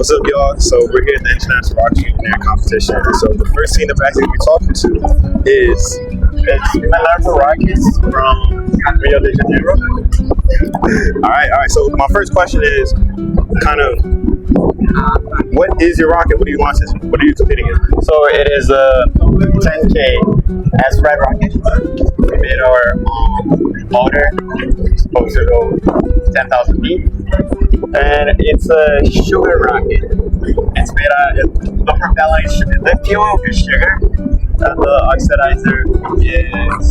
What's up, y'all? So we're here at the International Rocket Engineering Competition. So the first team that we're actually going to be talking to is International Rockets from Rio de Janeiro. All right. So my first question is kind of, what is your rocket? What do you launch this? What are you competing in? So it is a 10K S-Rad rocket. We made our motor, supposed to go 10,000 feet. And it's a sugar rocket. It's made out of the propellant is sugar. The fuel is sugar. And the oxidizer is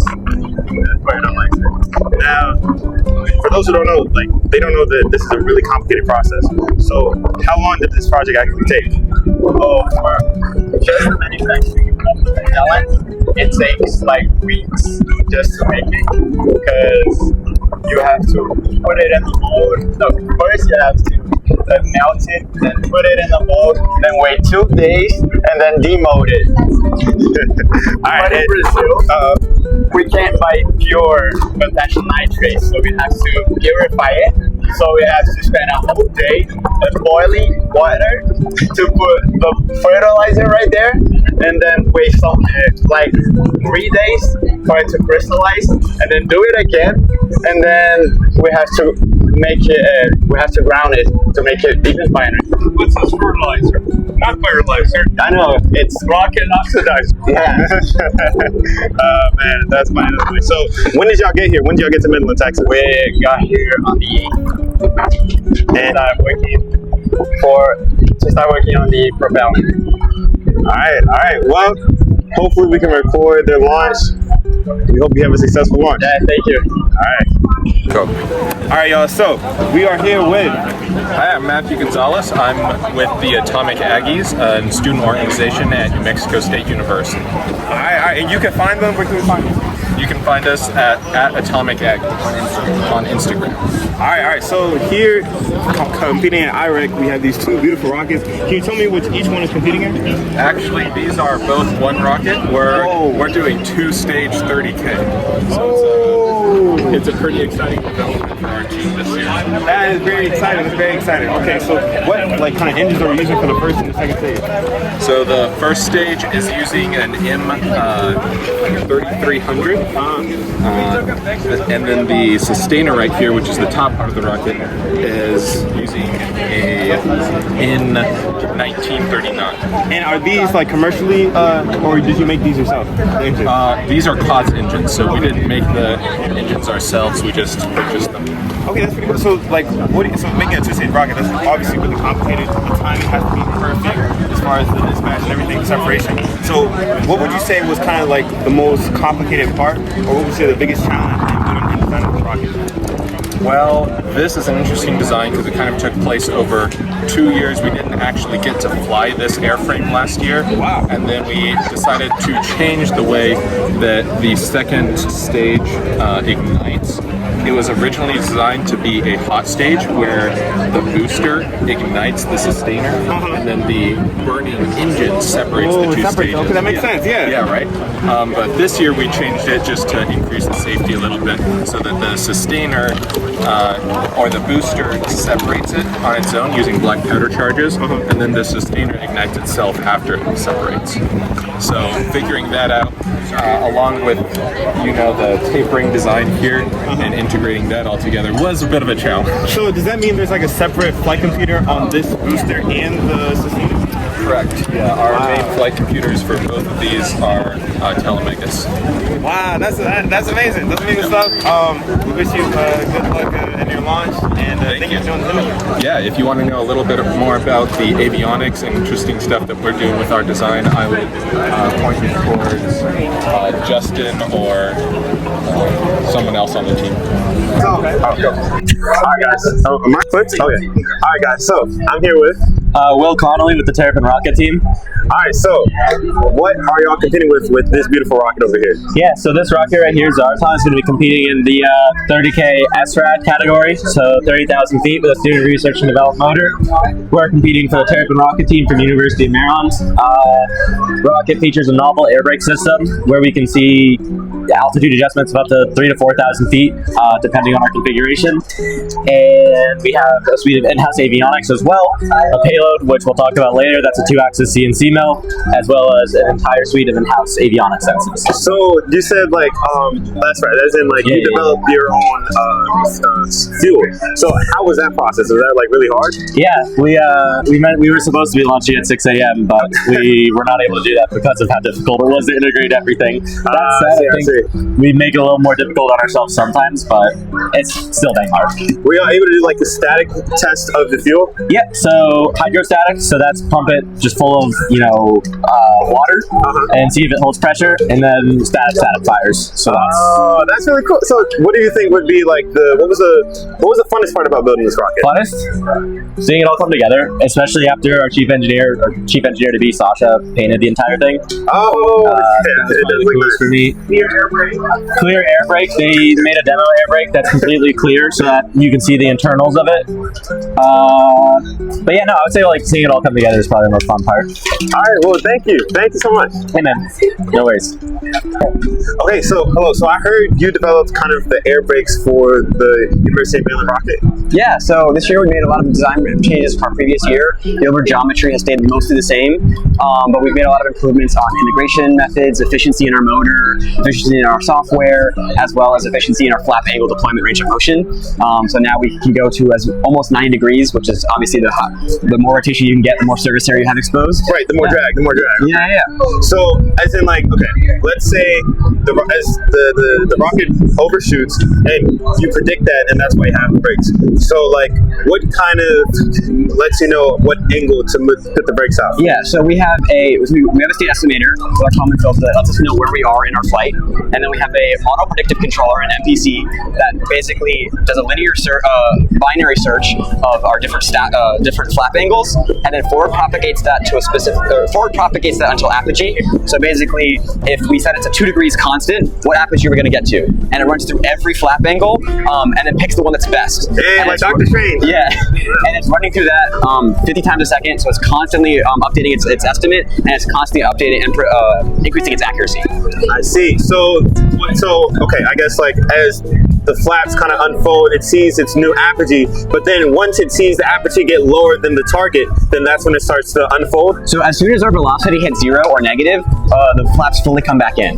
fertilizer. Now, for those who don't know, they don't know that this is a really complicated process. So how long did this project actually take? Oh, for just the manufacturing of the propellant, it takes like weeks just to make it, because you have to put it in the mold. No, first you have to melt it, then put it in the mold, then wait 2 days, and then demold it. But in Brazil, we can't buy pure potassium nitrate, so we have to purify it. So we have to spend a whole day boiling water to put the fertilizer right there, and then wait like 3 days for it to crystallize, and then do it again, and then we have to make it. We have to ground it to make it even finer. What's this fertilizer? Not fertilizer. I know, it's Rocket oxidizer. yeah. Man, that's funny. So when did y'all get here? When did y'all get to Midland, Texas? We got here on the 8th and start working on the propellant. All right. Well, hopefully we can record their launch. We hope you have a successful launch. Yeah, thank you. All right. Go. All right, y'all. So we are here with. Hi, I'm Matthew Gonzalez. I'm with the Atomic Aggies, a student organization at New Mexico State University. All right. And you can find them. Where can we find them? You can find us at Atomic Aggies on Instagram. All right. So here, competing at IREC, we have these two beautiful rockets. Can you tell me what each one is competing in? Actually, these are both one rocket. We're doing 2-stage 30K. So it's a pretty exciting development for our team this year. That is very exciting. It's very exciting. Okay, so what kind of engines are we using for the first and the second stage? So the first stage is using an M3300, and then the sustainer right here, which is the top part of the rocket, is using a N1939. And are these commercially, or did you make these yourself? These are COTS engines, so we didn't make the engines ourselves, we just purchased them. Okay, that's pretty cool. So so making a two-stage rocket, that's obviously really complicated. The timing has to be perfect as far as the dispatch and everything, the separation. So what would you say was kind of the most complicated part, or what would you say the biggest challenge in designing this rocket? Well, this is an interesting design because it kind of took place over 2 years. We didn't actually get to fly this airframe last year. Wow. And then we decided to change the way that the second stage ignites. It was originally designed to be a hot stage where the booster ignites the sustainer, and then the burning engine separates the two stages. Okay, that makes sense, yeah. Yeah, right? But this year we changed it just to increase the safety a little bit so that the sustainer or the booster separates it on its own using black powder charges, and then the sustainer ignites itself after it separates. So figuring that out, along with the tapering design here and integrating that all together was a bit of a challenge. So does that mean there's a separate flight computer on this booster and the sustainer? Correct. Yeah, our main flight computers for both of these are Telemegas. Wow, that's amazing. That's amazing stuff. We wish you good luck in your launch, and thank you for doing the interview. Yeah, if you want to know a little bit more about the avionics and interesting stuff that we're doing with our design, I would point you towards Justin or someone else on the team. All right, guys. My foot? Okay. All right, guys. So I'm here with Will Connolly with the Terrapin Rocket Team. All right, so what are y'all competing with this beautiful rocket over here? Yeah, so this rocket right here, Zartan, is going to be competing in the 30K SRAD category, so 30,000 feet with a student research and development motor. We're competing for the Terrapin Rocket Team from University of Maryland. Rocket features a novel air brake system where we can see altitude adjustments of up to 3,000 to 4,000 feet, depending on our configuration. And we have a suite of in-house avionics as well, a payload, which we'll talk about later. That's a 2-axis CNC mill, as well as an entire suite of in-house avionics sensors. So you said that's right. As in you developed your own fuel. So how was that process? Was that really hard? Yeah, we were supposed to be launching at 6 a.m., but we were not able to do that because of how difficult it was to integrate everything. That said, I think we make it a little more difficult on ourselves sometimes, but it's still dang hard. Were you able to do the static test of the fuel? Yeah, so hydrostatic, so that's pump it just full of water and see if it holds pressure, and then static fires. So that's really cool. So what do you think would be what was the funnest part about building this rocket? Funnest? Seeing it all come together, especially after our chief engineer to be Sasha painted the entire thing. Oh, that's one of the coolest for me. Clear air brake. They made a demo air brake that's completely clear, so that you can see the internals of it. But yeah, no, I would say seeing it all come together is probably the most fun part. All right, well, thank you so much. Hey man, no worries. Okay, so hello. So I heard you developed kind of the air brakes for the University of Maryland rocket. Yeah, so this year we made a lot of design changes from our previous year. The overall geometry has stayed mostly the same, but we've made a lot of improvements on integration methods, efficiency in our motor, efficiency in our software, as well as efficiency in our flap angle deployment range of motion. So now we can go to almost 90 degrees, which is obviously the more rotation you can get, the more surface area you have exposed. Right, the more drag. Yeah. So as in let's say the rocket overshoots and you predict that, and that's why you have the brakes. So what kind of lets you know what angle to put the brakes out? Yeah, so we have a state estimator with our common filter that lets us know where we are in our flight, and then we have a model predictive controller, an MPC, that basically does a linear binary search of our different flap angles, and then forward propagates that until apogee. So basically, if we set it to 2 degrees constant, what apogee we're going to get to, and it runs through every flap angle, and then picks the one that's best. And like Dr. Strange. Yeah, and it's running through that 50 times a second, so it's constantly updating its estimate, and it's constantly updating and increasing its accuracy. I see. So okay, I guess as the flaps kind of unfold, it sees its new apogee, but then once it sees the apogee get lower than the target, then that's when it starts to unfold. So as soon as our velocity hits 0 or negative, the flaps fully come back in.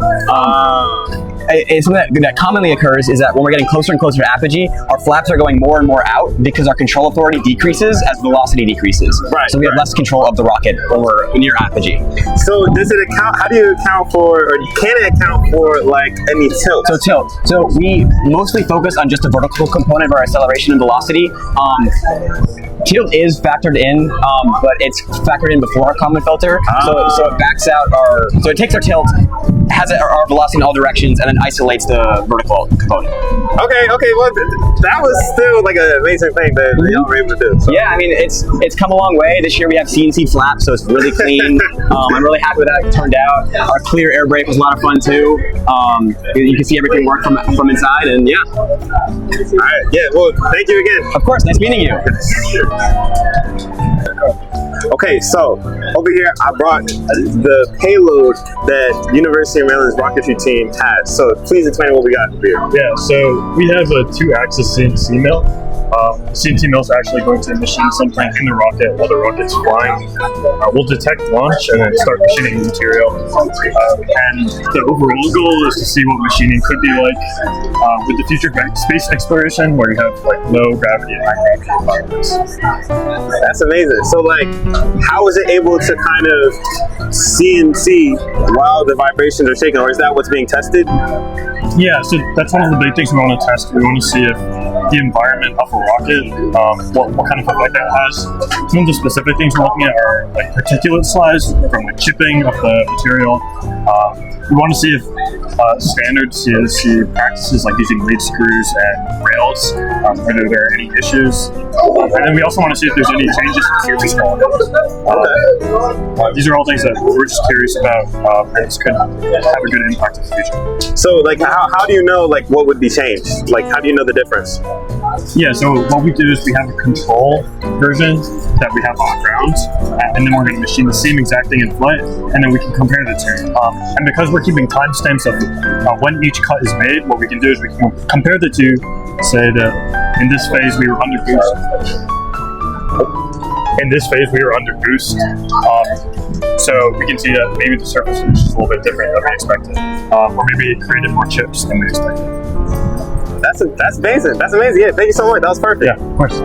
Something that commonly occurs is that when we're getting closer and closer to apogee, our flaps are going more and more out because our control authority decreases as velocity decreases. Right. So we have less control of the rocket when we're near apogee. So does it account? How do you account for, or can it account for any tilt? So tilt. So we mostly focus on just the vertical component of our acceleration and velocity. Tilt is factored in, but it's factored in before our common filter. So it backs out so it takes our tilt, has our velocity in all directions, and then isolates the vertical component. Okay, well, that was still an amazing thing that y'all were able to do. So. Yeah, I mean, it's come a long way. This year we have CNC flaps, so it's really clean. I'm really happy with how it turned out. Our clear air brake was a lot of fun too. You can see everything work from inside, and yeah. All right, yeah, well, thank you again. Of course, nice meeting you. Okay, so over here I brought the payload that University of Maryland's rocketry team has. So please explain what we got here. Yeah, so we have a 2-axis CNC mill. CNC mill is actually going to machine something in the rocket while the rocket's flying. We'll detect launch and then start machining the material. And the overall goal is to see what machining could be like with the future space exploration, where you have low gravity and high gravity environments. That's amazing. So how is it able to kind of CNC while the vibrations are shaking, or is that what's being tested? Yeah, so that's one of the big things we want to test. We want to see if the environment of a rocket, what kind of effect that has. Some of the specific things we're looking at are particulate size from chipping of the material. We want to see if standard CNC practices like using lead screws and rails, whether there are any issues. And then we also want to see if there's any changes in surface quality. These are all things that we're just curious about, and this could have a good impact in the future. So how do you know what would be changed? How do you know the difference? Yeah, so what we do is we have a control version that we have on the ground, and then we're going to machine the same exact thing in flight, and then we can compare the two. And because we're keeping timestamps of when each cut is made, what we can do is we can compare the two, say that in this phase we were under boost. In this phase we were under boost, so we can see that maybe the surface finish is a little bit different than we expected, or maybe it created more chips than we expected. That's amazing. That's amazing. Yeah, thank you so much. That was perfect. Yeah, of course.